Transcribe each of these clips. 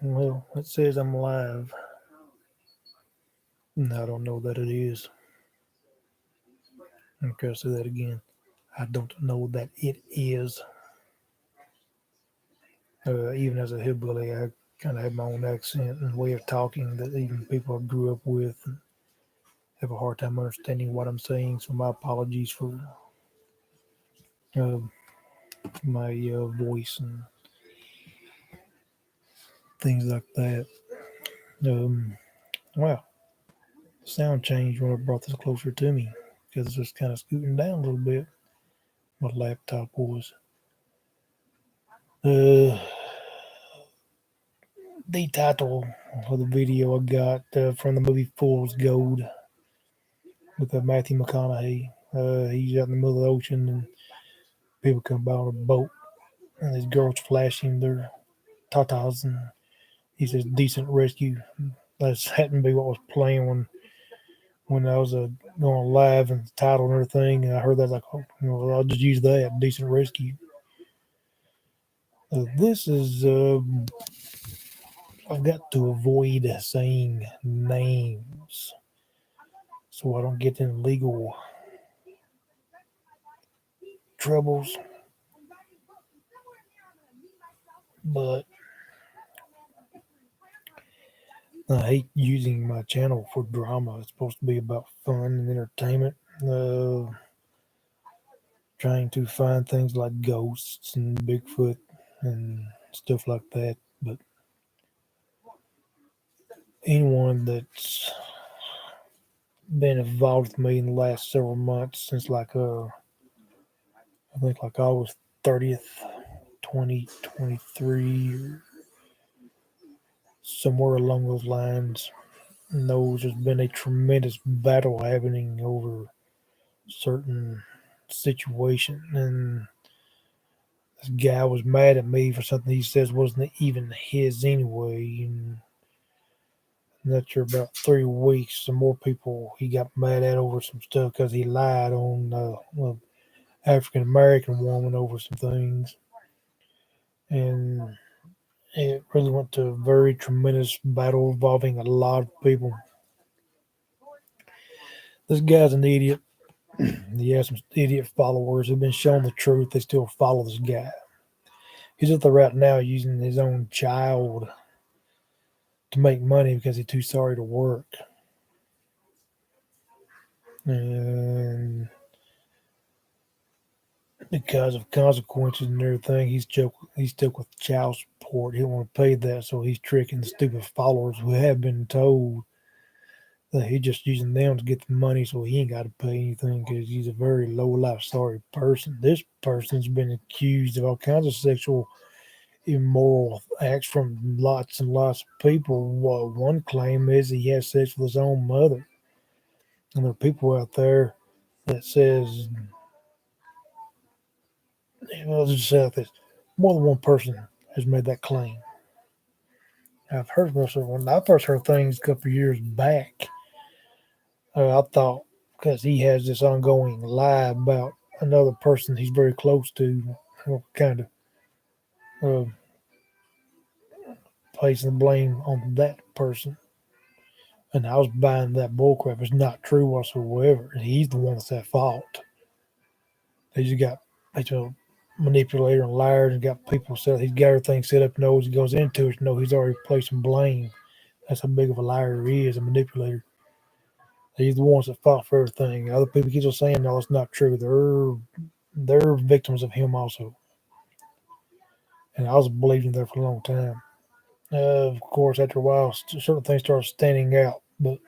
Well, it says I'm live. No, I don't know that it is. Okay, I'll say that again. I don't know that it is. Even as a hillbilly, I kind of have my own accent and way of talking that even people I grew up with have a hard time understanding what I'm saying. So my apologies for uh, my voice and things like that. Um, wow, the sound changed when I brought this closer to me because it's just kind of scooting down a little bit. My laptop was. Uh, the title of the video I got from the movie Fool's Gold with Matthew McConaughey. He's out in the middle of the ocean and people come by on a boat and these girls flashing their tatas and he says decent rescue. That happened to be what was playing when I was going live and the title and everything. And I heard that like, oh, I'll just use that decent rescue. This is I've got to avoid saying names so I don't get in legal troubles. But I hate using my channel for drama. It's supposed to be about fun and entertainment. Trying to find things like ghosts and Bigfoot and stuff like that. But anyone that's been involved with me in the last several months since I think like August 30th, 2023 or somewhere along those lines knows there's been a tremendous battle happening over certain situation and this guy was mad at me for something he says wasn't even his anyway and after about 3 weeks some more people he got mad at over some stuff because he lied on an African American woman over some things and it really went to a very tremendous battle involving a lot of people. This guy's an idiot. He has some idiot followers who've been shown the truth. They still follow this guy. He's at the route now using his own child to make money because he's too sorry to work. And because of consequences and everything, he's stuck with child support. He don't want to pay that, so he's tricking the stupid followers who have been told that he's just using them to get the money, so he ain't got to pay anything because he's a very low life sorry person. This person's been accused of all kinds of sexual immoral acts from lots and lots of people. Well, one claim is he has sex with his own mother, and there are people out there that says, let's just say this: more than one person has made that claim. I've heard most of it. When I first heard things a couple of years back, I thought because he has this ongoing lie about another person he's very close to, kind of uh, placing the blame on that person. And I was buying that bullcrap. It's not true whatsoever. He's the one that's at fault. They just got he's a manipulator and liar and got people set. He's got everything set up. Knows he goes into it. Know he's already placing blame. That's how big of a liar he is, a manipulator. He's the ones that fought for everything. Other people keep on saying no, it's not true. They're victims of him also. And I was believing there for a long time. Of course, after a while, certain things started standing out, but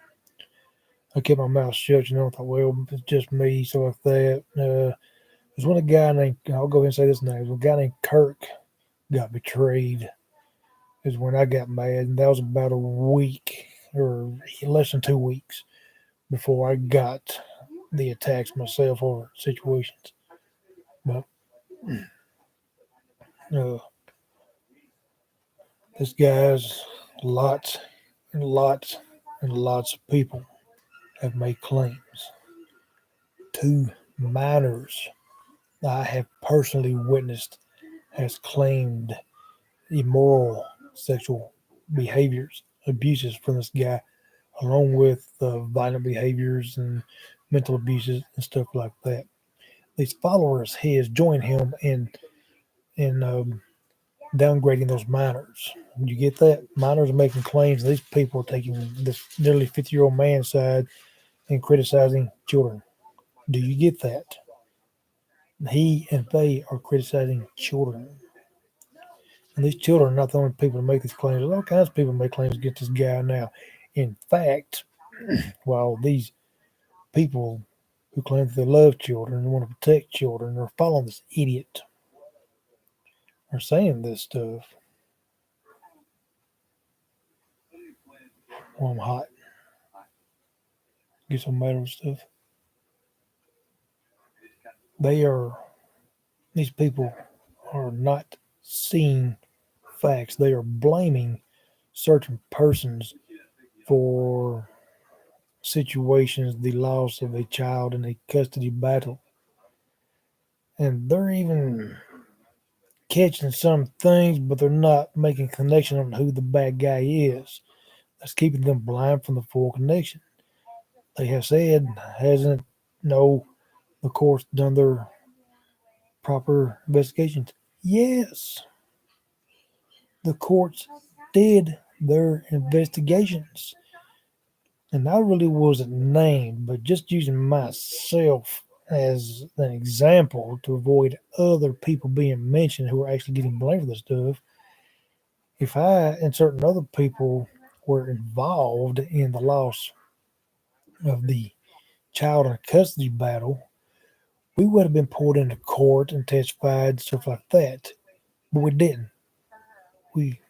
I kept my mouth shut. I thought, well, it's just me, so like that. There's one a guy named, I'll go ahead and say this name. There's a guy named Kirk got betrayed. Is when I got mad, and that was about a week or less than 2 weeks before I got the attacks myself over situations. But uh, this guy's lots and lots and lots of people have made claims. Two minors I have personally witnessed has claimed immoral sexual behaviors, abuses from this guy, along with violent behaviors and mental abuses and stuff like that. These followers his join him in downgrading those minors. You get that? Minors are making claims. These people are taking this nearly 50-year-old man's side and criticizing children. Do you get that? He and they are criticizing children. And these children are not the only people to make these claims. There's all kinds of people make claims against this guy now. In fact, while these people who claim that they love children and want to protect children are following this idiot, are saying this stuff, well, I'm hot. Get some matter stuff. They are, these people are not seeing facts. They are blaming certain persons for situations, the loss of a child in a custody battle. And they're even catching some things, but they're not making connection on who the bad guy is. That's keeping them blind from the full connection. They have said, hasn't no the courts done their proper investigations? Yes, the courts did their investigations. And I really wasn't named, but just using myself as an example to avoid other people being mentioned who are actually getting blamed for this stuff. If I and certain other people were involved in the loss of the child in a custody battle, we would have been pulled into court and testified, stuff like that. But we didn't. We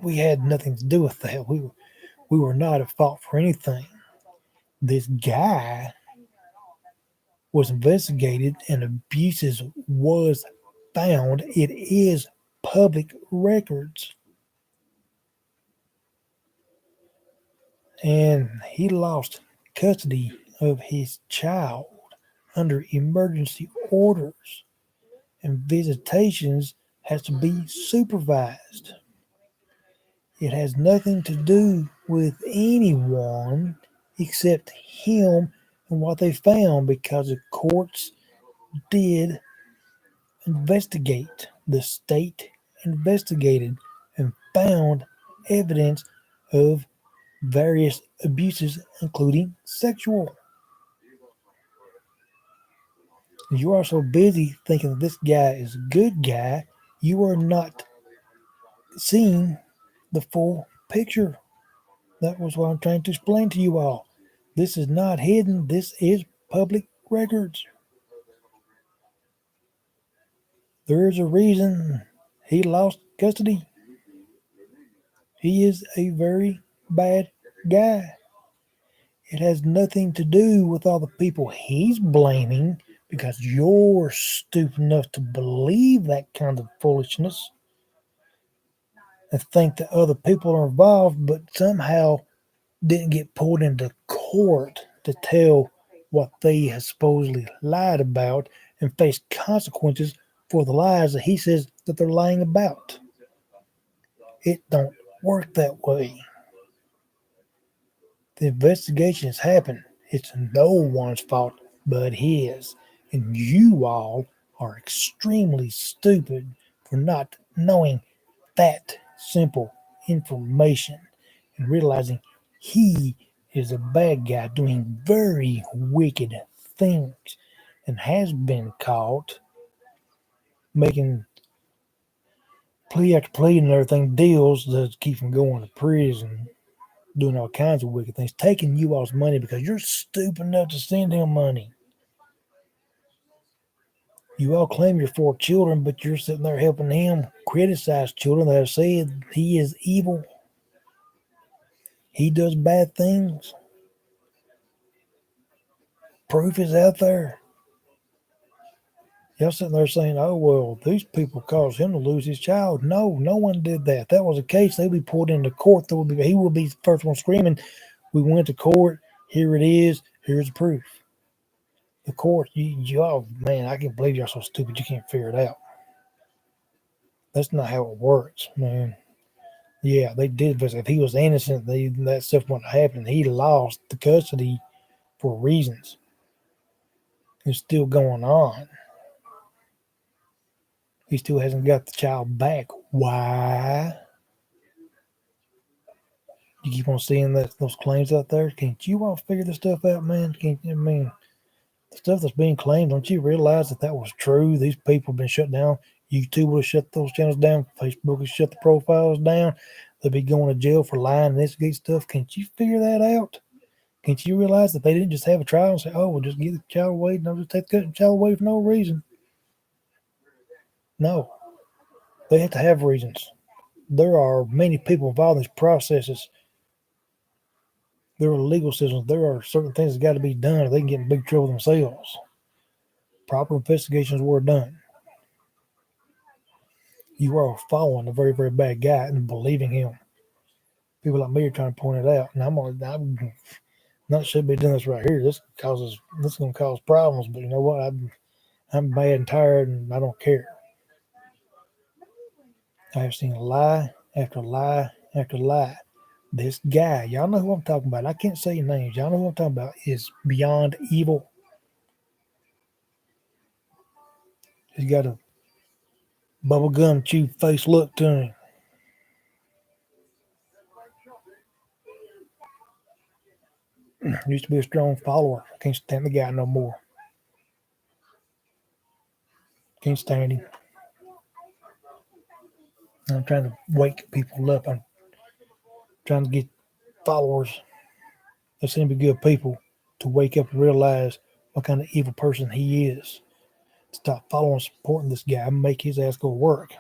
we had nothing to do with that. We were not at fault for anything. This guy was investigated and abuses was found. It is public records. And he lost custody of his child under emergency orders. And visitations has to be supervised. It has nothing to do with anyone except him and what they found because the courts did investigate. The state investigated and found evidence of various abuses, including sexual. You are so busy thinking that this guy is a good guy, you are not seeing the full picture. That was what I'm trying to explain to you all. This is not hidden, this is public records. There is a reason he lost custody. He is a very bad guy. It has nothing to do with all the people he's blaming because you're stupid enough to believe that kind of foolishness and think that other people are involved, but somehow didn't get pulled into court to tell what they have supposedly lied about and face consequences for the lies that he says that they're lying about. It don't work that way. The investigation has happened. It's no one's fault but his. And you all are extremely stupid for not knowing that simple information and realizing he is a bad guy doing very wicked things and has been caught making plea after plea and everything deals to keep him going to prison, doing all kinds of wicked things, taking you all's money because you're stupid enough to send him money. You all claim you're for children, but you're sitting there helping him criticize children that have said he is evil. He does bad things. Proof is out there. Y'all sitting there saying, oh, well, these people caused him to lose his child. No, no one did that. If that was the case, they'd be pulled into court. He would be the first one screaming, we went to court. Here it is. Here's the proof. The court, y'all, man, I can't believe y'all so stupid you can't figure it out. That's not how it works, man. Yeah, they did. But if he was innocent, that stuff wouldn't happen. He lost the custody for reasons. It's still going on. He still hasn't got the child back. Why? You keep on seeing those claims out there. Can't you all figure this stuff out, man? Can't I mean the stuff that's being claimed? Don't you realize that was true? These people have been shut down. YouTube will shut those channels down. Facebook will shut the profiles down. They'll be going to jail for lying and instigate stuff. Can't you figure that out? Can't you realize that they didn't just have a trial and say, "Oh, we'll just give the child away, and they'll just take the child away for no reason"? No, they have to have reasons. There are many people involved in these processes. There are legal systems. There are certain things that got to be done, or they can get in big trouble themselves. Proper investigations were done. You are following a very, very bad guy and believing him. People like me are trying to point it out, and I'm not should be doing this right here. This is going to cause problems. But you know what? I'm bad and tired, and I don't care. I have seen lie after lie after lie. This guy, y'all know who I'm talking about. I can't say names. Y'all know who I'm talking about. Is beyond evil. He's got a bubblegum chew face look to him. Used to be a strong follower. Can't stand the guy no more. Can't stand him. I'm trying to wake people up. I'm trying to get followers that seem to be good people to wake up and realize what kind of evil person he is. Stop following and supporting this guy and make his ass go to work.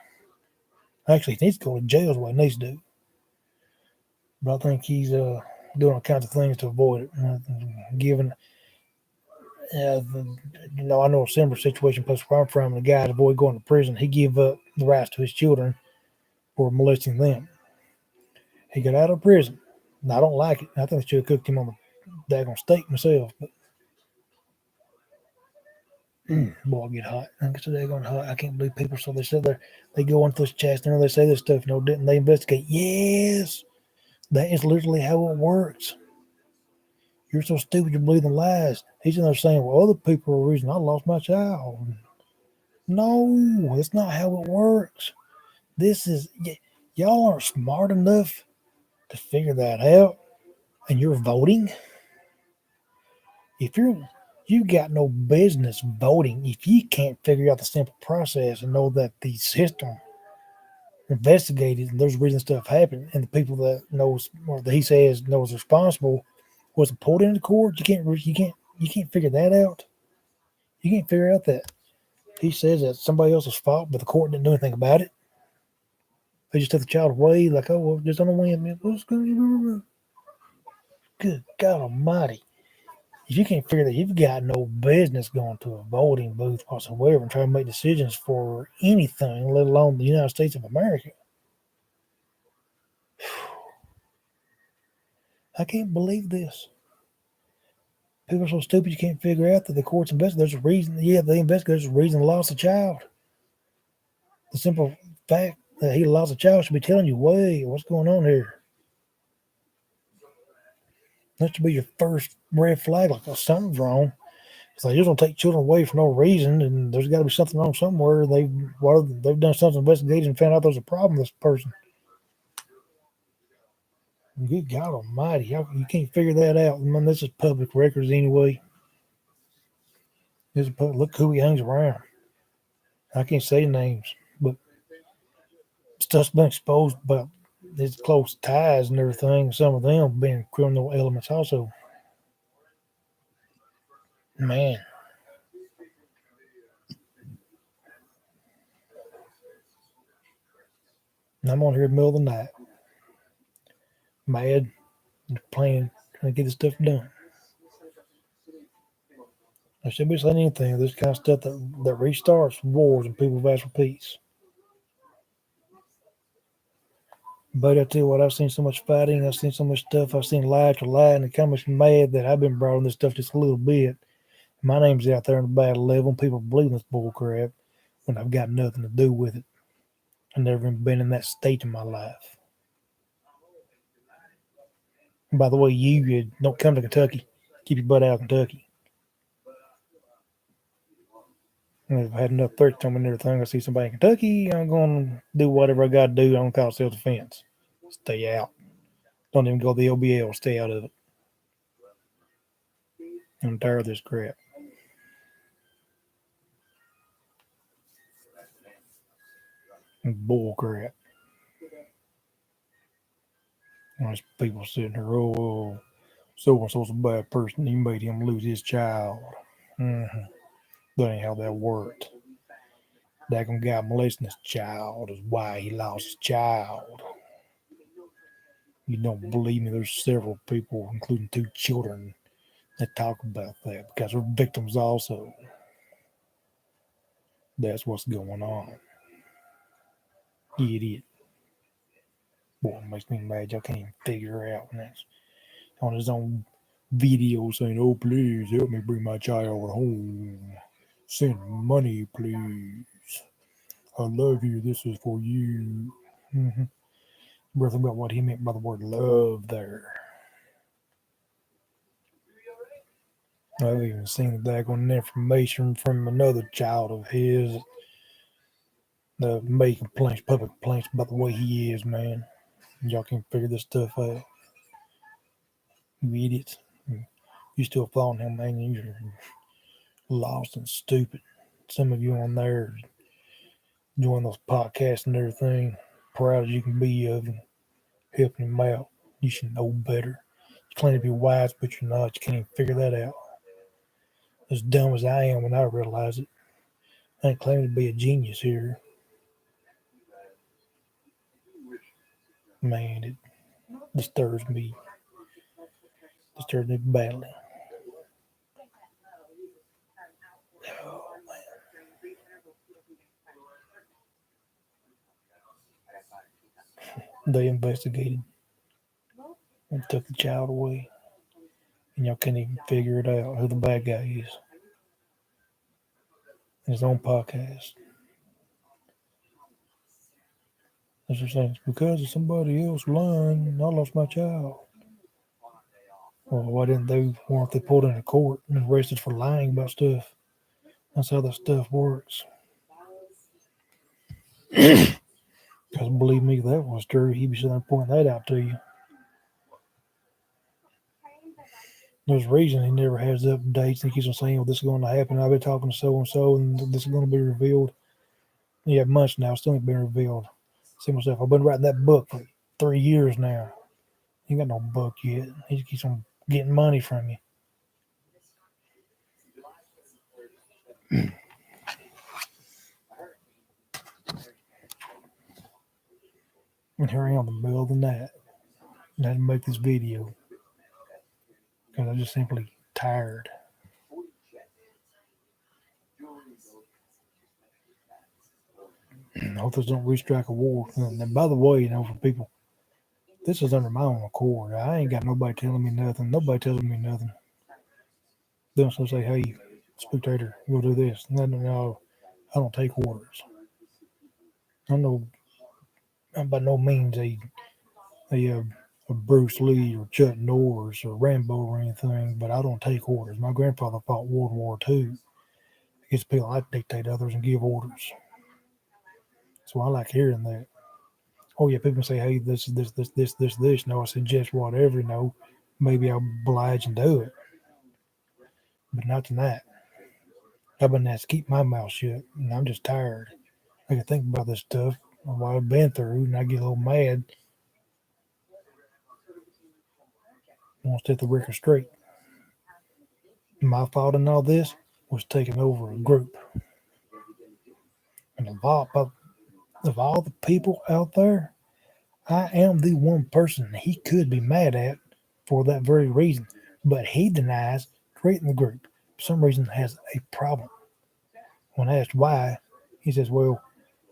Actually, he needs to go to jail is what he needs to do. But I think he's doing all kinds of things to avoid it. Given, I know a similar situation close where I'm from. The guy to avoid going to prison, he gave up the rights to his children for molesting them. He got out of prison. And I don't like it. I think they should have cooked him on the daggone steak myself. But boy, I get hot. I get so daggone hot. I can't believe people. So they said they go into this chest and they say this stuff. Didn't they investigate? Yes, that is literally how it works. You're so stupid you believe in lies. He's in there saying, well, other people are the reason I lost my child. No, that's not how it works. This is, y'all aren't smart enough to figure that out. And you're voting. If you got no business voting if you can't figure out the simple process and know that the system investigated and there's reason stuff happened and the people that knows or that he says knows responsible was pulled into court. You can't figure that out. You can't figure out that he says that's somebody else's fault, but the court didn't do anything about it. They just took the child away, like, oh, well, just on a whim, man. Good God Almighty! If you can't figure that, you've got no business going to a voting booth whatsoever and trying to make decisions for anything, let alone the United States of America. I can't believe this. People are so stupid you can't figure out that the court's investigate. There's a reason. Yeah, they investigate. There's a reason they lost a child. The simple fact that he lost a child should be telling you, wait, what's going on here? That should be your first red flag, like, oh, something's wrong. It's like, you're going to take children away for no reason, and there's got to be something wrong somewhere. They've done something investigated and found out there's a problem with this person. Good God Almighty, you can't figure that out. I mean, this is public records anyway. Look who he hangs around. I can't say names, but stuff's been exposed about his close ties and everything. Some of them being criminal elements also. Man. And I'm on here in the middle of the night. Mad. Playing, trying to get this stuff done. I should be saying anything. This kind of stuff that restarts wars and people have asked for peace. But I tell you what, I've seen so much fighting, I've seen so much stuff, I've seen lie to lie, and it kind of makes me mad that I've been brought on this stuff just a little bit. My name's out there in the battle level, and people believe this bull crap when I've got nothing to do with it. I've never even been in that state in my life. And by the way, you don't come to Kentucky. Keep your butt out of Kentucky. And if I had enough threats on me and everything, I see somebody in Kentucky, I'm going to do whatever I got to do. I don't call self-defense. Stay out. Don't even go to the OBL. Stay out of it. I'm tired of this crap. Bull crap. There's people sitting here, oh, so and so's a bad person. You made him lose his child. Mm-hmm. That ain't how that worked. That guy molesting his child is why he lost his child. You don't believe me? There's several people, including 2 children, that talk about that because they're victims also. That's what's going on. You idiot. Boy, it makes me mad. Y'all can't even figure it out. And that's on his own video saying, oh, please help me bring my child home. Send money, please. I love you. This is for you. Mm-hmm. We're thinking about what he meant by the word love there. I've even seen that on information from another child of his making complaints, public complaints about the way he is, man. Y'all can't figure this stuff out. You idiots. You still following him, man. You're lost and stupid. Some of you on there doing those podcasts and everything, proud as you can be of him, helping him out. You should know better. You claim to be wise, but you're not. You can't even figure that out. As dumb as I am when I realize it, I ain't claiming to be a genius here. Man, it disturbs me. Disturbs me badly. Oh, man. They investigated and took the child away. And y'all can't even figure it out who the bad guy is. In his own podcast. As they're saying, it's because of somebody else lying, I lost my child. Well, weren't they pulled into court and arrested for lying about stuff? That's how that stuff works. Because believe me, that was true. He'd be sitting there pointing that out to you. There's a reason he never has updates. And he keeps on saying, well, this is going to happen. I've been talking to so and so, and this is going to be revealed. Yeah, months now, still ain't been revealed. See myself, I've been writing that book for 3 years now. He ain't got no book yet. He just keeps on getting money from you. And here I am in the middle of the night. And I had to make this video. Because I'm just simply tired. I hope this don't restrike a war. And by the way, for people, this is under my own accord. I ain't got nobody telling me nothing. Nobody telling me nothing. They don't say, hey, spectator, go do this. No, I don't take orders. I'm by no means a Bruce Lee or Chuck Norris or Rambo or anything, but I don't take orders. My grandfather fought World War II. Against people I dictate others and give orders. So I like hearing that. Oh yeah, people say, hey, this. No, I suggest whatever. No, maybe I'll oblige and do it, but not tonight. I've been asked to keep my mouth shut, and I'm just tired. I can think about this stuff, what I've been through, and I get a little mad. I want to set the record straight. My fault in all this was taking over a group. And of all the people out there, I am the one person he could be mad at for that very reason. But he denies creating the group. For some reason has a problem. When asked why, he says, well,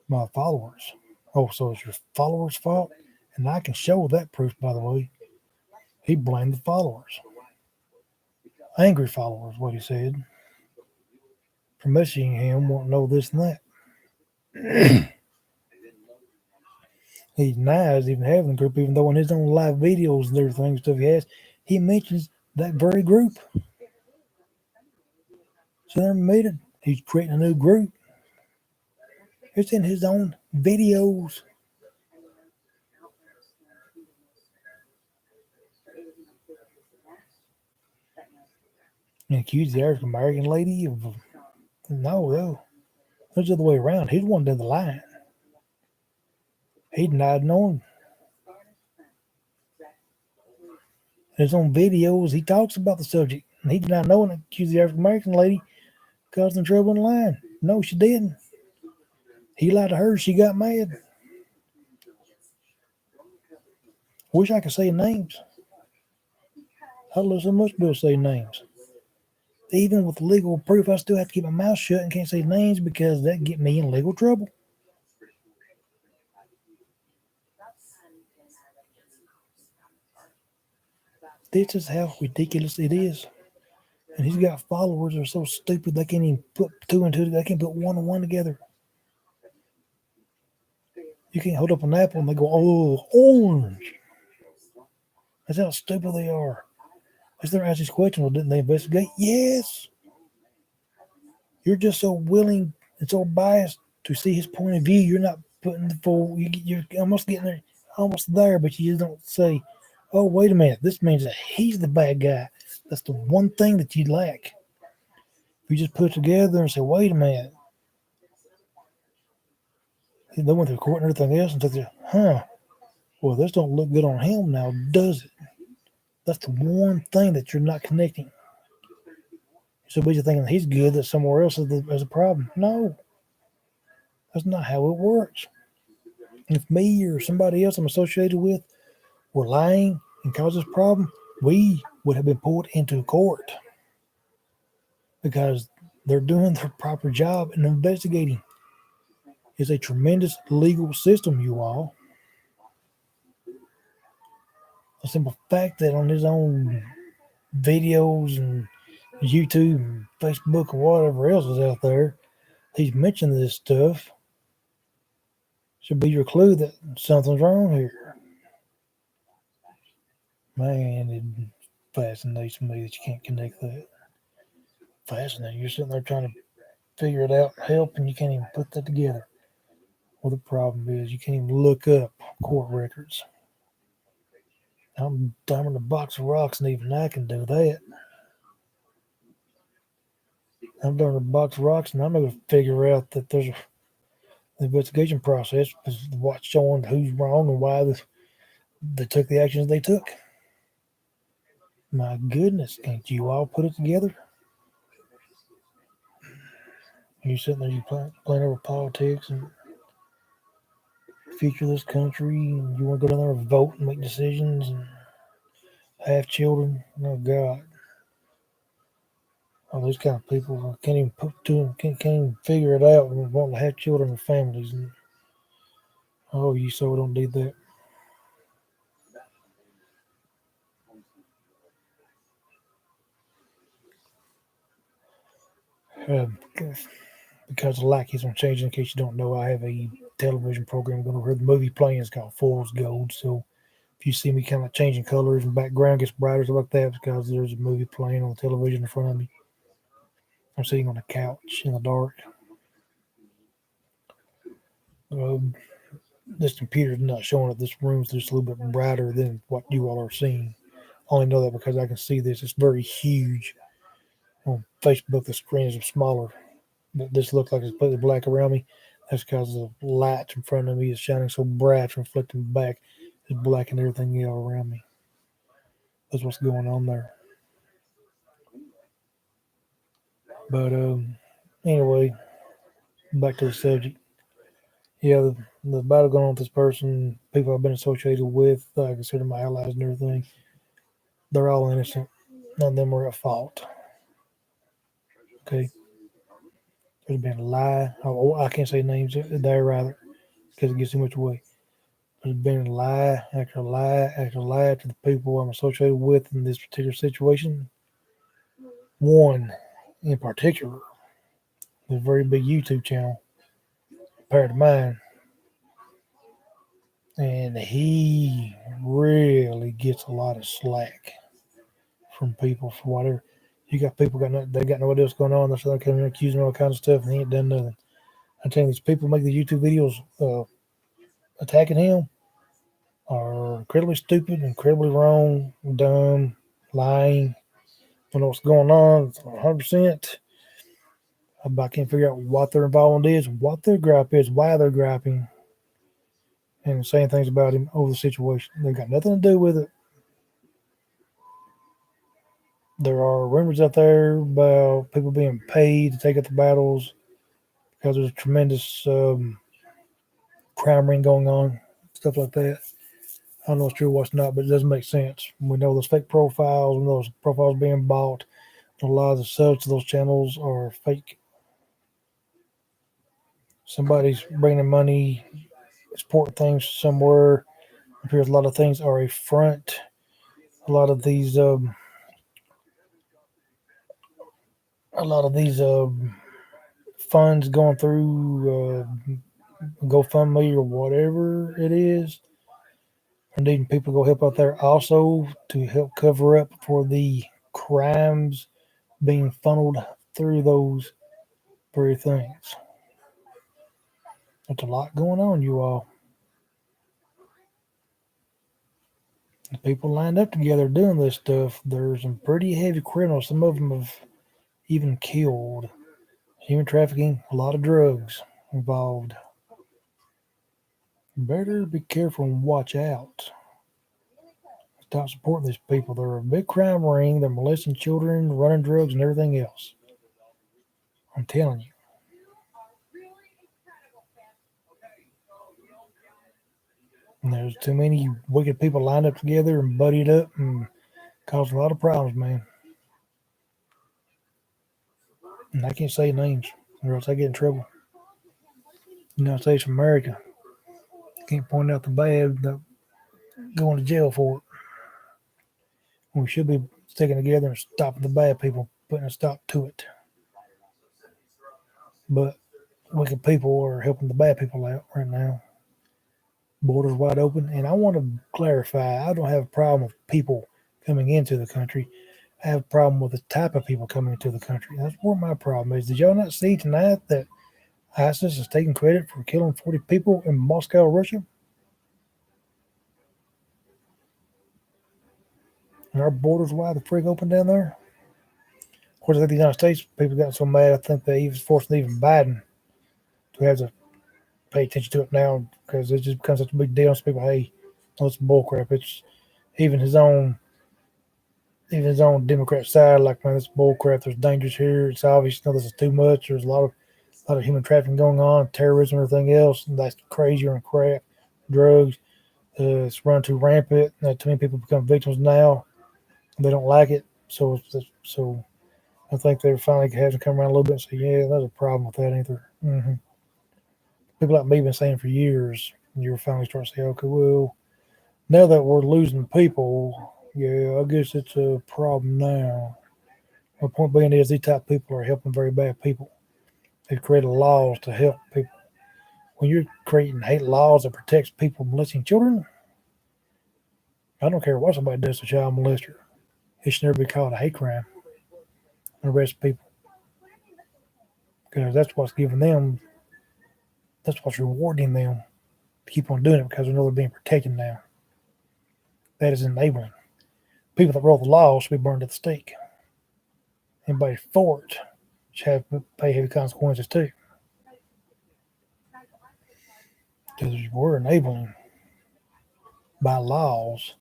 my followers. Oh, so it's your followers' fault? And I can show that proof, by the way. He blamed the followers. Angry followers, what he said. For messaging him, won't know this and that. He denies even having the group, even though in his own live videos and everything stuff he has, he mentions that very group. So they're meeting. He's creating a new group. It's in his own videos. And accused the African American lady of no. It's the other way around. He's the one down the line. He denied knowing. In his own videos, he talks about the subject. And he denied knowing and accused the African American lady causing trouble in the line. No, she didn't. He lied to her. She got mad. Wish I could say names. I love so much to be able to say names. Even with legal proof, I still have to keep my mouth shut and can't say names because that get me in legal trouble. This is how ridiculous it is. And he's got followers that are so stupid they can't even put two and two. They can't put one and one together. You can't hold up an apple and they go, "Oh, orange." That's how stupid they are. As they're asked these questions, well, didn't they investigate? Yes. You're just so willing and so biased to see his point of view. You're not putting the full. You're almost getting there, almost there, but you just don't say, "Oh, wait a minute. This means that he's the bad guy." That's the one thing that you lack. If you just put it together and say, "Wait a minute," they went through court and everything else, and said, "Huh? Well, this don't look good on him now, does it?" That's the one thing that you're not connecting. So busy thinking that he's good, that somewhere else is a problem. No, that's not how it works. If me or somebody else I'm associated with were lying and caused this problem, we would have been pulled into court because they're doing their proper job and investigating. It's a tremendous legal system, you all. The simple fact that on his own videos and YouTube and Facebook and whatever else is out there, he's mentioned this stuff should be your clue that something's wrong here. Man, it fascinates me that you can't connect that. Fascinating. You're sitting there trying to figure it out, help, and you can't even put that together. Well, the problem is you can't even look up court records. I'm dumber than a box of rocks, and even I can do that. I'm dumber than a box of rocks, and I'm able to figure out that there's an investigation process is what's showing who's wrong and why they took the actions they took. My goodness, can't you all put it together? You're sitting there, you playing over politics and future of this country, and you want to go down there and vote and make decisions and have children. Oh God, all these kind of people can't even put to can't even figure it out and want to have children and families. And oh, you so don't need that. Because of lack, he's gonna change. In case you don't know, I have a television program going over here. The movie playing is called Fool's Gold. So if you see me kind of changing colors and background gets brighter, stuff like that, it's because there's a movie playing on the television in front of me. I'm sitting on a couch in the dark. Um, this computer's not showing that this room's just a little bit brighter than what you all are seeing. I only know that because I can see this. It's very huge. On Facebook, the screen is smaller. But this looks like it's completely black around me. That's because the light in front of me is shining so bright, reflecting back. It's blacking everything else around me. That's what's going on there. But anyway, back to the subject. Yeah, the battle going on with this person, people I've been associated with, I consider my allies and everything, they're all innocent. None of them are at fault. Okay? There's been a lie. Oh, I can't say names there either because it gives too much away. There's been a lie after lie after lie to the people I'm associated with in this particular situation. One in particular, a very big YouTube channel compared to mine, and he really gets a lot of slack from people for whatever. You got people they got no idea what's going on. They're coming accusing all kinds of stuff, and he ain't done nothing. I'm telling you, these people make these YouTube videos attacking him are incredibly stupid, incredibly wrong, dumb, lying. Don't know what's going on 100%. I can't figure out what their involvement is, what their gripe is, why they're griping, and saying things about him over the situation. They've got nothing to do with it. There are rumors out there about people being paid to take up the battles because there's a tremendous crime ring going on, stuff like that. I don't know what's true, what's not, but it doesn't make sense. We know those fake profiles, and those profiles being bought. A lot of the subs to those channels are fake. Somebody's bringing money, supporting things somewhere. It appears a lot of things are a front. A lot of these, funds going through GoFundMe or whatever it is. Are needing people to go help out there also to help cover up for the crimes being funneled through those very things. There's a lot going on, you all. The people lined up together doing this stuff. There's some pretty heavy criminals. Some of them have even killed. Human trafficking, a lot of drugs involved. Better be careful and watch out. Stop supporting these people. They're a big crime ring. They're molesting children, running drugs, and everything else. I'm telling you. And there's too many wicked people lined up together and buddied up and causing a lot of problems, man. And I can't say names or else I get in trouble. United States of America. Can't point out the bad, going to jail for it. We should be sticking together and stopping the bad people, putting a stop to it. But wicked people are helping the bad people out right now. Borders wide open. And I want to clarify, I don't have a problem with people coming into the country. I have a problem with the type of people coming into the country. That's where my problem is. Did y'all not see tonight that ISIS is taking credit for killing 40 people in Moscow, Russia? And our borders wide the frig open down there? Of course, I think the United States people got so mad, I think they even forcing even Biden to have to pay attention to it now because it just becomes such a big deal. So people, hey, no, it's bullcrap. It's even his own Democrat side, like, man, it's bullcrap. There's dangers here. It's obvious. This is too much. There's a lot of human trafficking going on, terrorism, everything else. And that's crazier and crap. Drugs. It's run too rampant. Too many people become victims now. They don't like it. So I think they're finally having to come around a little bit and say, yeah, there's a problem with that, ain't there? Mm-hmm. People like me have been saying for years, and you're finally starting to say, okay, well, now that we're losing people, yeah, I guess it's a problem now. My point being is these type of people are helping very bad people. They've created laws to help people. When you're creating hate laws that protects people molesting children, I don't care what somebody does to child molester. It should never be called a hate crime. Arrest people. Because that's what's giving them, that's what's rewarding them to keep on doing it because they know they're being protected now. That is enabling. People that wrote the law should be burned at the stake. Anybody for it should have to pay heavy consequences too. Because we're enabling by laws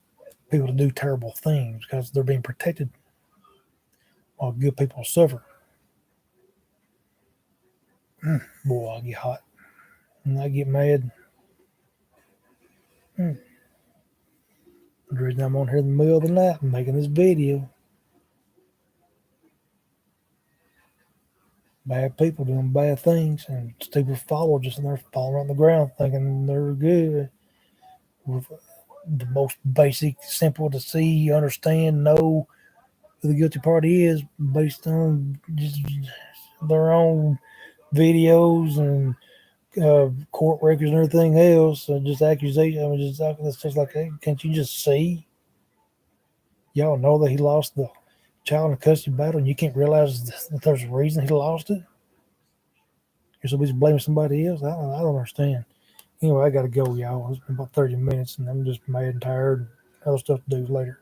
people to do terrible things because they're being protected while good people suffer. Boy, I get hot. And I get mad. The reason I'm on here in the middle of the night and making this video. Bad people doing bad things and stupid followers just in there falling on the ground thinking they're good. With the most basic, simple to see, understand, know who the guilty party is based on just their own videos and court records and everything else, just accusation. I mean, it's just like, hey, can't you just see? Y'all know that he lost the child in custody battle, and you can't realize that there's a reason he lost it. You're supposed to blame somebody else. I don't understand. Anyway, I got to go, y'all. It's been about 30 minutes, and I'm just mad and tired. And other stuff to do later.